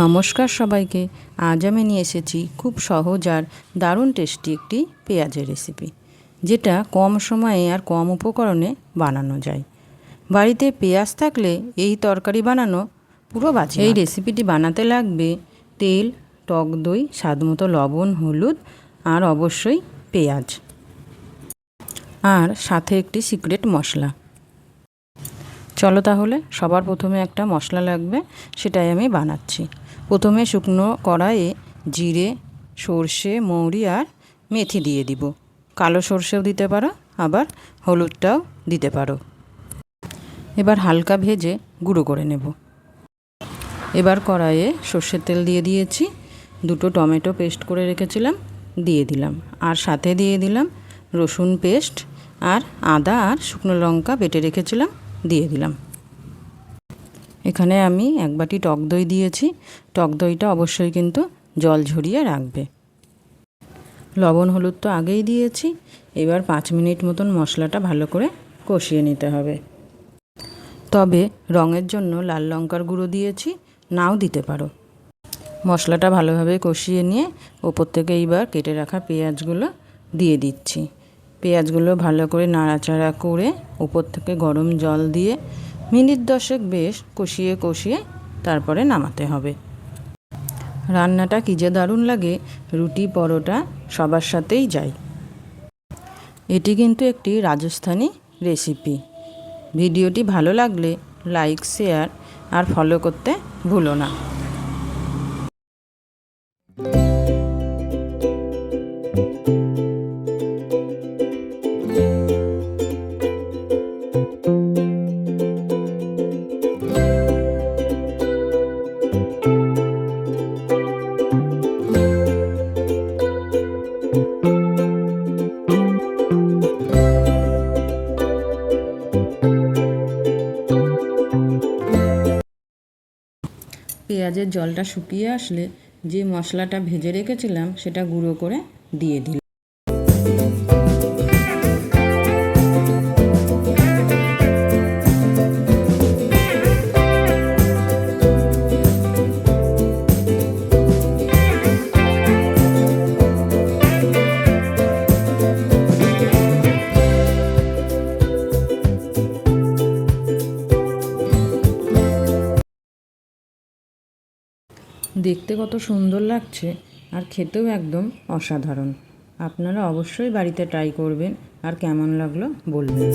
নমস্কার সবাইকে। আজ আমি নিয়ে এসেছি খুব সহজ আর দারুণ টেস্টি একটি পেঁয়াজের রেসিপি, যেটা কম সময়ে আর কম উপকরণে বানানো যায়। বাড়িতে পেঁয়াজ থাকলে এই তরকারি বানানো পুরো বাঁচে। এই রেসিপিটি বানাতে লাগবে তেল, টক দই, স্বাদমতো লবণ, হলুদ আর অবশ্যই পেঁয়াজ, আর সাথে একটি সিক্রেট মশলা। চলো তাহলে, সবার প্রথমে একটা মশলা লাগবে, সেটাই আমি বানাচ্ছি। প্রথমে শুকনো কড়াইয়ে জিরে, সর্ষে, মৌরি আর মেথি দিয়ে দিব। কালো সর্ষেও দিতে পারো, আবার হলুদটাও দিতে পারো। এবার হালকা ভেজে গুঁড়ো করে নেব। এবার কড়াইয়ে সর্ষের তেল দিয়ে দিয়েছি, দুটো টমেটো পেস্ট করে রেখেছিলাম দিয়ে দিলাম, আর সাথে দিয়ে দিলাম রসুন পেস্ট, আর আদা আর শুকনো লঙ্কা বেটে রেখেছিলাম দিয়ে দিলাম। এখানে আমি এক বাটি টক দই দিয়েছি। টক দইটা অবশ্যই কিন্তু জল ঝরিয়ে রাখবে। লবণ হলুদ তো আগেই দিয়েছি। এবার 5 মিনিট মতন মশলাটা ভালো করে কষিয়ে নিতে হবে। তবে রঙের জন্য লাল লঙ্কার গুঁড়ো দিয়েছি, নাও দিতে পারো। মশলাটা ভালোভাবে কষিয়ে নিয়ে ওপর থেকে এইবার কেটে রাখা পেঁয়াজগুলো দিয়ে দিচ্ছি। পেঁয়াজগুলো ভালো করে নাড়াচাড়া করে উপর থেকে গরম জল দিয়ে মিনিট 10 বেশ কষিয়ে কষিয়ে তারপরে নামাতে হবে। রান্নাটা কী যে দারুণ লাগে, রুটি পরোটা সবার সাথেই যায়। এটি কিন্তু একটি রাজস্থানী রেসিপি। ভিডিওটি ভালো লাগলে লাইক, শেয়ার আর ফলো করতে ভুলো না। পেঁয়াজের জলটা শুকিয়ে আসলে যে মশলাটা ভেজে রেখেছিলাম সেটা গুঁড়ো করে দিয়ে দিলাম। দেখতে কত সুন্দর লাগছে আর খেতেও একদম অসাধারণ। আপনারা অবশ্যই বাড়িতে ট্রাই করবেন আর কেমন লাগলো বলবেন।